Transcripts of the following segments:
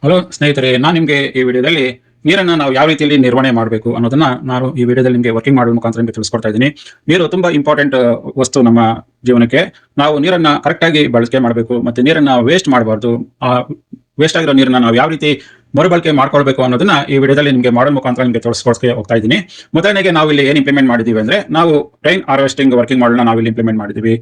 Hello ಸ್ನೇಹಿತರೆ, ನಾನು ನಿಮಗೆ ಈ ವಿಡಿಯೋದಲ್ಲಿ ನೀರನ್ನು ನಾವು ಯಾವ ರೀತಿಯಲ್ಲಿ ನಿರ್ವಹಣೆ ಮಾಡಬೇಕು ಅನ್ನೋದನ್ನ ನಾನು ಈ ವಿಡಿಯೋದಲ್ಲಿ ನಿಮಗೆ ವರ್ಕಿಂಗ್ ಮಾಡೋ ಮುಖಾಂತರ ನಿಮಗೆ ತಿಳಿಸ್ಕೊಡ್ತಾ ಇದ್ದೀನಿ. ನೀರು ತುಂಬಾ ಇಂಪಾರ್ಟೆಂಟ್ ವಸ್ತು ನಮ್ಮ ಜೀವನಕ್ಕೆ. ನಾವು ನೀರನ್ನ ಕರೆಕ್ಟ್ ಆಗಿ ಬಳಕೆ ಮಾಡಬೇಕು, ಮತ್ತೆ ನೀರನ್ನ ವೇಸ್ಟ್ ಮಾಡಬಾರ್ದು. ಆ ವೇಸ್ಟ್ ಆಗಿರೋ ನೀರನ್ನ ನಾವು ಯಾವ ರೀತಿ ಮರುಬಳಕೆ ಮಾಡ್ಕೊಳ್ಬೇಕು ಅನ್ನೋದನ್ನ ಈ ವಿಡಿಯೋದಲ್ಲಿ ನಿಮಗೆ ಮಾಡೋ ಮುಖಾಂತರ ನಿಮಗೆ ತಿಳಿಸ್ಕೊಡ್ಕೆ ಹೋಗ್ತಾ ಇದ್ದೀನಿ. ಮೊದಲನೇಗೆ ನಾವು ಇಲ್ಲಿ ಏನು ಇಂಪ್ಲಿಮೆಂಟ್ ಮಾಡಿದೀವಿ ಅಂದ್ರೆ, ನಾವು ರೈನ್ ಹಾರ್ವೆಸ್ಟಿಂಗ್ ವರ್ಕಿಂಗ್ ಮಾಡಲ್ನ ನಾವು ಇಲ್ಲಿ ಇಂಪ್ಲಿಮೆಂಟ್ ಮಾಡಿದೀವಿ.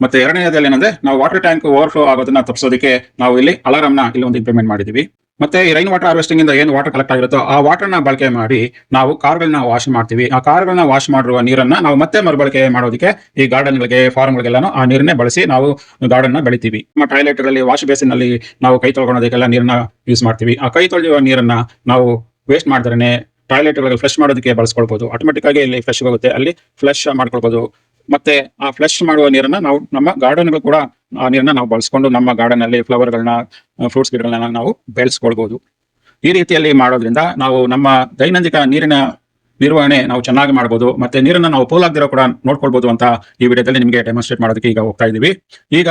ಮತ್ತೆ ಎರಡನೇದಲ್ಲಿ ಏನಂದ್ರೆ, ನಾವು ವಾಟರ್ ಟ್ಯಾಂಕ್ ಓವರ್ಫ್ಲೋ ಆಗೋದನ್ನ ತಪ್ಪಿಸೋದಕ್ಕೆ ನಾವು ಇಲ್ಲಿ ಅಲಾರಾಮ್ ನ ಇಲ್ಲಿ ಒಂದು ಇಂಪ್ಲಿಮೆಂಟ್ ಮಾಡಿದೀವಿ. ಮತ್ತೆ ಈ ರೈನ್ ವಾಟರ್ ಹಾರ್ವೆಸ್ಟಿಂಗ್ ಇಂದ ಏನು ವಾಟರ್ ಕಲೆಕ್ಟ್ ಆಗಿರುತ್ತೋ ಆ ವಾಟರ್ ನ ಬಳಕೆ ಮಾಡಿ ನಾವು ಕಾರ್ಗಳನ್ನ ವಾಶ್ ಮಾಡ್ತೀವಿ. ಆ ಕಾರ್ಗಳನ್ನ ವಾಶ್ ಮಾಡಿರುವ ನೀರನ್ನ ನಾವು ಮತ್ತೆ ಮರುಬಳಕೆ ಮಾಡೋದಕ್ಕೆ ಈ ಗಾರ್ಡನ್ ಗಳಿಗೆ, ಫಾರ್ಮ್ ಗಳಿಗೆಲ್ಲಾನು ಆ ನೀರನ್ನೇ ಬಳಸಿ ನಾವು ಗಾರ್ಡನ್ ನ ಬೆಳಿತೀವಿ. ನಮ್ಮ ಟಾಯ್ಲೆಟ್ ಗಳಲ್ಲಿ, ವಾಶ್ ಬೇಸಿನ್ ನಲ್ಲಿ ನಾವು ಕೈ ತೊಳ್ಕೊಳ್ಳೋದಕ್ಕೆಲ್ಲ ನೀರನ್ನ ಯೂಸ್ ಮಾಡ್ತೀವಿ. ಆ ಕೈ ತೊಳೆಯುವ ನೀರನ್ನ ನಾವು ವೇಸ್ಟ್ ಮಾಡಿದ್ರೆ ಟಾಯ್ಲೆಟ್ ಗಳಿಗೆ ಫ್ಲಶ್ ಮಾಡೋದಕ್ಕೆ ಬಳಸ್ಕೊಳ್ಬಹುದು. ಆಟೋಮೆಟಿಕ್ ಆಗಿ ಇಲ್ಲಿ ಫ್ಲಶ್ ಹೋಗುತ್ತೆ, ಅಲ್ಲಿ ಫ್ಲಶ್ ಮಾಡ್ಕೊಳ್ಬಹುದು. ಮತ್ತೆ ಆ ಫ್ಲಶ್ ಮಾಡುವ ನೀರನ್ನ ನಾವು ನಮ್ಮ ಗಾರ್ಡನ್ ಕೂಡ ಆ ನೀರನ್ನ ನಾವು ಬಳಸ್ಕೊಂಡು ನಮ್ಮ ಗಾರ್ಡನ್ ಅಲ್ಲಿ ಫ್ಲವರ್ ಗಳನ್ನ, ಫ್ರೂಟ್ಸ್ ಗಿಡಗಳನ್ನ ನಾವು ಬೆಳೆಸ್ಕೊಳ್ಬಹುದು. ಈ ರೀತಿಯಲ್ಲಿ ಮಾಡೋದ್ರಿಂದ ನಾವು ನಮ್ಮ ದೈನಂದಿನ ನೀರಿನ ನಿರ್ವಹಣೆ ನಾವು ಚೆನ್ನಾಗಿ ಮಾಡಬಹುದು. ಮತ್ತೆ ನೀರನ್ನ ನಾವು ಪೋಲಾಗದಿರೋ ಕೂಡ ನೋಡ್ಕೊಳ್ಬಹುದು ಅಂತ ಈ ವಿಡಿಯೋದಲ್ಲಿ ನಿಮಗೆ ಡೆಮಾನ್ಸ್ಟ್ರೇಟ್ ಮಾಡೋದಕ್ಕೆ ಈಗ ಹೋಗ್ತಾ ಇದೀವಿ. ಈಗ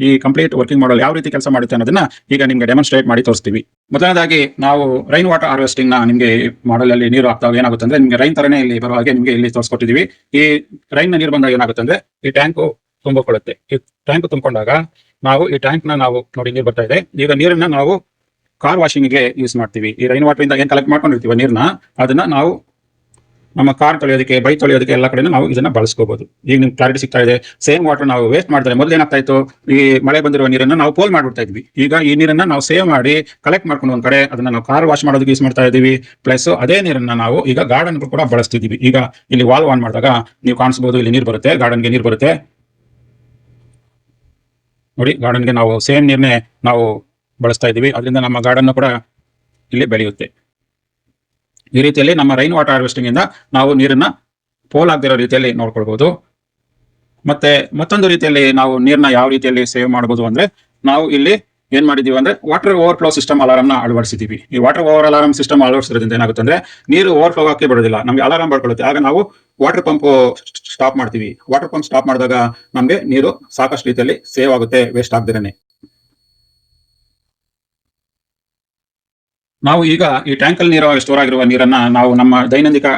ಈ ಕಂಪ್ಲೀಟ್ ವರ್ಕಿಂಗ್ ಮಾಡಲ್ ಯಾವ ರೀತಿ ಕೆಲಸ ಮಾಡುತ್ತೆ ಅನ್ನೋದನ್ನ ಈಗ ನಿಮ್ಗೆ ಡೆಮಾನ್ಸ್ಟ್ರೇಟ್ ಮಾಡಿ ತೋರಿಸ್ತೀವಿ. ಮೊದಲನೇದಾಗಿ ನಾವು ರೈನ್ ವಾಟರ್ ಹಾರ್ವೆಸ್ಟಿಂಗ್ ನ ನಿಮ್ಗೆ ಮಾಡಲ್ ಅಲ್ಲಿ ನೀರು ಹಾಕ್ತಾಗ ಏನಾಗುತ್ತೆ ಅಂದ್ರೆ, ನಿಮ್ಗೆ ರೈನ್ ತರನೇ ಇಲ್ಲಿ ಬರುವ ಹಾಗೆ ನಿಮ್ಗೆ ಇಲ್ಲಿ ತೋರಿಸ್ಕೊಟ್ಟಿದೀವಿ. ಈ ರೈನ್ ನ ನೀರು ಬಂದಾಗ ಏನಾಗುತ್ತೆ ಅಂದ್ರೆ, ಈ ಟ್ಯಾಂಕ್ ತುಂಬಿಕೊಳ್ಳುತ್ತೆ. ಈ ಟ್ಯಾಂಕ್ ತುಂಬಿಕೊಂಡಾಗ ನಾವು ಈ ಟ್ಯಾಂಕ್ ನ ನಾವು ನೋಡಿ, ನೀರು ಬರ್ತಾ ಇದೆ. ಈಗ ನೀರನ್ನ ನಾವು ಕಾರ್ ವಾಷಿಂಗ್ ಗೆ ಯೂಸ್ ಮಾಡ್ತೀವಿ. ಈ ರೈನ್ ವಾಟರ್ ಇಂದ ಏನ್ ಕಲೆಕ್ಟ್ ಮಾಡ್ಕೊಂಡಿರ್ತೀವಿ ನೀರ್ನ, ಅದನ್ನ ನಾವು ನಮ್ಮ ಕಾರ್ ತೊಳೆಯೋದಕ್ಕೆ, ಬೈಕ್ ತೊಳೆಯೋದಕ್ಕೆ ಎಲ್ಲ ಕಡೆ ನಾವು ಇದನ್ನ ಬಳಸ್ಕೋಬಹುದು. ಈಗ ನಿಮ್ಗೆ ಕ್ಲಾರಿಟಿ ಸಿಗ್ತಾ ಇದೆ. ಸೇಮ್ ವಾಟರ್ ನಾವು ವೇಸ್ಟ್ ಮಾಡಿದ್ರೆ ಮೊದಲು ಏನಾಗ್ತಾ ಇತ್ತು, ಈ ಮಳೆ ಬಂದಿರುವ ನೀರನ್ನ ನಾವು ಪೋಲ್ ಮಾಡ್ಬಿಡ್ತಾ ಇದ್ವಿ. ಈಗ ಈ ನೀರನ್ನ ನಾವು ಸೇವ್ ಮಾಡಿ ಕಲೆಕ್ಟ್ ಮಾಡ್ಕೊಂಡು ಒಂದ್ ಕಡೆ ಅದನ್ನ ನಾವು ಕಾರ್ ವಾಶ್ ಮಾಡೋದಕ್ಕೆ ಯೂಸ್ ಮಾಡ್ತಾ ಇದೀವಿ. ಪ್ಲಸ್ ಅದೇ ನೀರನ್ನ ನಾವು ಈಗ ಗಾರ್ಡನ್ ಕೂಡ ಬಳಸ್ತಿದೀವಿ. ಈಗ ಇಲ್ಲಿ ವಾಲ್ವ್ ಆನ್ ಮಾಡಿದಾಗ ನೀವು ಕಾಣಿಸಬಹುದು, ಇಲ್ಲಿ ನೀರು ಬರುತ್ತೆ, ಗಾರ್ಡನ್ಗೆ ನೀರು ಬರುತ್ತೆ ನೋಡಿ. ಗಾರ್ಡನ್ಗೆ ನಾವು ಸೇಮ್ ನೀರ್ನೇ ನಾವು ಬಳಸ್ತಾ ಇದೀವಿ. ಅದರಿಂದ ನಮ್ಮ ಗಾರ್ಡನ್ ಕೂಡ ಇಲ್ಲಿ ಬೆಳೆಯುತ್ತೆ. ಈ ರೀತಿಯಲ್ಲಿ ನಮ್ಮ ರೈನ್ ವಾಟರ್ ಹಾರ್ವೆಸ್ಟಿಂಗ್ ಇಂದ ನಾವು ನೀರನ್ನ ಪೋಲ್ ಆಗದಿರೋ ರೀತಿಯಲ್ಲಿ ನೋಡ್ಕೊಳ್ಬಹುದು. ಮತ್ತೆ ಮತ್ತೊಂದು ರೀತಿಯಲ್ಲಿ ನಾವು ನೀರನ್ನ ಯಾವ ರೀತಿಯಲ್ಲಿ ಸೇವ್ ಮಾಡಬಹುದು ಅಂದ್ರೆ, ನಾವು ಇಲ್ಲಿ ಏನ್ ಮಾಡಿದೀವಿ ಅಂದ್ರೆ, ವಾಟರ್ ಓವರ್ಫ್ಲೋ ಸಿಸ್ಟಮ್ ಅಲಾರಾಮ್ ನ ಅಳವಡಿಸಿದೀವಿ. ಈ ವಾಟರ್ ಓವರ್ ಅಲಾರಾಮ್ ಸಿಸ್ಟಮ್ ಅಳವಡಿಸೋದ್ರಿಂದ ಏನಾಗುತ್ತೆ ಅಂದ್ರೆ, ನೀರು ಓವರ್ಫ್ಲೋ ಆಗಕ್ಕೆ ಬಿಡೋದಿಲ್ಲ, ನಮ್ಗೆ ಅಲಾರಾಮ್ ಬರ್ಕೊಳ್ಳುತ್ತೆ. ಆಗ ನಾವು ವಾಟರ್ ಪಂಪ್ ಸ್ಟಾಪ್ ಮಾಡ್ತೀವಿ. ವಾಟರ್ ಪಂಪ್ ಸ್ಟಾಪ್ ಮಾಡಿದಾಗ ನಮ್ಗೆ ನೀರು ಸಾಕಷ್ಟು ರೀತಿಯಲ್ಲಿ ಸೇವ್ ಆಗುತ್ತೆ, ವೇಸ್ಟ್ ಆಗದಿರನೆ. ನಾವು ಈಗ ಈ ಟ್ಯಾಂಕ್ ಅಲ್ಲಿ ನೀರು ಸ್ಟೋರ್ ಆಗಿರುವ ನೀರನ್ನ ನಾವು ನಮ್ಮ ದೈನಂದಿನ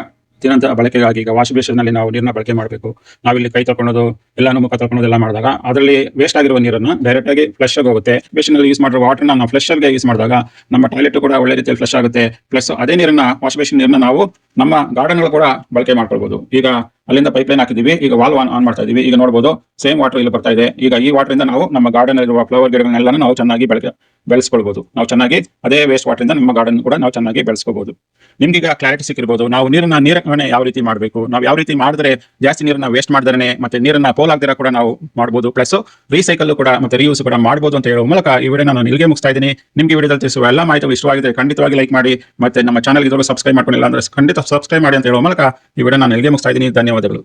ದಿನದ ಬಳಕೆಗಾಗಿ ಈಗ ವಾಶ್ ಬೇಸಿನ್ ನಲ್ಲಿ ನಾವು ನೀರನ್ನ ಬಳಕೆ ಮಾಡಬೇಕು. ನಾವಿಲ್ಲಿ ಕೈ ತೊಳ್ಕೊಳ್ಳೋದು, ಎಲ್ಲಾನು ಮುಖ ತೊಳ್ಕೊಳ್ಳೋದು ಎಲ್ಲ ಮಾಡಿದಾಗ ಅದರಲ್ಲಿ ವೇಸ್ಟ್ ಆಗಿರುವ ನೀರನ್ನ ಡೈರೆಕ್ಟ್ ಆಗಿ ಫ್ಲಶ್ ಆಗಿ ಹೋಗುತ್ತೆ. ಬೇಸಿನ್ ನಲ್ಲಿ ಯೂಸ್ ಮಾಡಿರೋ ವಾಟರ್ ನಾವು ಫ್ಲಶ್ ಆಗಿ ಯೂಸ್ ಮಾಡಿದಾಗ ನಮ್ಮ ಟಾಯ್ಲೆಟ್ ಕೂಡ ಒಳ್ಳೆ ರೀತಿಯಲ್ಲಿ ಫ್ಲಶ್ ಆಗುತ್ತೆ. ಪ್ಲಸ್ ಅದೇ ನೀರನ್ನ, ವಾಶ್ ಬೇಸಿನ್ ನೀರನ್ನ ನಾವು ನಮ್ಮ ಗಾರ್ಡನ್ ಕೂಡ ಬಳಕೆ ಮಾಡ್ಕೊಳ್ಬಹುದು. ಈಗ ಅಲ್ಲಿಂದ ಪೈಪ್ ಲೈನ್ ಹಾಕಿದೀವಿ, ಈಗ ವಾಲ್ವ್ ಆನ್ ಮಾಡ್ತಾ ಇದೀವಿ. ಈಗ ನೋಡಬಹುದು, ಸೇಮ್ ವಾಟರ್ ಇಲ್ಲಿ ಬರ್ತಾ ಇದೆ. ಈಗ ಈ ವಾಟರ್ ಇಂದ ನಾವು ನಮ್ಮ ಗಾರ್ಡನ್ ಇರುವ ಫ್ಲವರ್ ಗಿಡಗಳನ್ನೆಲ್ಲ ನಾವು ಚೆನ್ನಾಗಿ ಬೆಳೆಸ್ಕೊಳ್ಬಹುದು. ನಾವು ಚೆನ್ನಾಗಿ ಅದೇ ವೇಸ್ಟ್ ವಾಟರ್ ಇಂದ ನಮ್ಮ ಗಾರ್ಡನ್ ಕೂಡ ನಾವು ಚೆನ್ನಾಗಿ ಬೆಳೆಸ್ಕೋಬಹುದು. ನಿಮ್ಗೀಗ ಕ್ಲಾರಿಟಿ ಸಿಕ್ಕಿರ್ಬೋದು, ನಾವು ನೀರನ್ನ ಯಾವ ರೀತಿ ಮಾಡಬೇಕು, ನಾವು ಯಾವ ರೀತಿ ಮಾಡಿದ್ರೆ ಜಾಸ್ತಿ ನೀರನ್ನ ವೇಸ್ಟ್ ಮಾಡಿದ್ರೆ ಮತ್ತೆ ನೀರನ್ನ ಪೋಲ್ ಆಗದಿರ ಕೂಡ ನಾವು ಮಾಡಬಹುದು. ಪ್ಲಸ್ ರೀಸೈಕಲ್ ಕೂಡ ಮತ್ತೆ ರೀಯೂಸ್ ಕೂಡ ಮಾಡಬಹುದು ಅಂತ ಹೇಳುವ ಮೂಲಕ ಈ ವಿಡಿಯೋ ನಾನು ಇಲ್ಲಿಗೆ ಮುಗಿಸ್ತಾ ಇದ್ದೀನಿ. ನಿಮ್ಗೆ ವಿಡಿಯೋದಲ್ಲಿ ತಿಳಿಸುವ ಎಲ್ಲ ಮಾಹಿತಿ ಇಷ್ಟವಾಗಿದೆ ಇಷ್ಟವಾಗಿ ಲೈಕ್ ಮಾಡಿ, ಮತ್ತೆ ನಮ್ಮ ಚಾನಲ್ ಇದ್ರೂ ಸಬ್ಸ್ಕ್ರೈಬ್ ಮಾಡ್ಕೊಂಡಿಲ್ಲ ಅಂದ್ರೆ ಖಂಡಿತ ಸಬ್ಸ್ಕ್ರೈಬ್ ಮಾಡಿ ಅಂತ ಹೇಳುವ ಮೂಲಕ ಈ ವಿಡಿಯೋ ನಾನು ಇಲ್ಲಿಗೆ ಮುಗಿಸ್ತಾ ಇದ್ದೀನಿ. ಧನ್ಯವಾದಗಳು.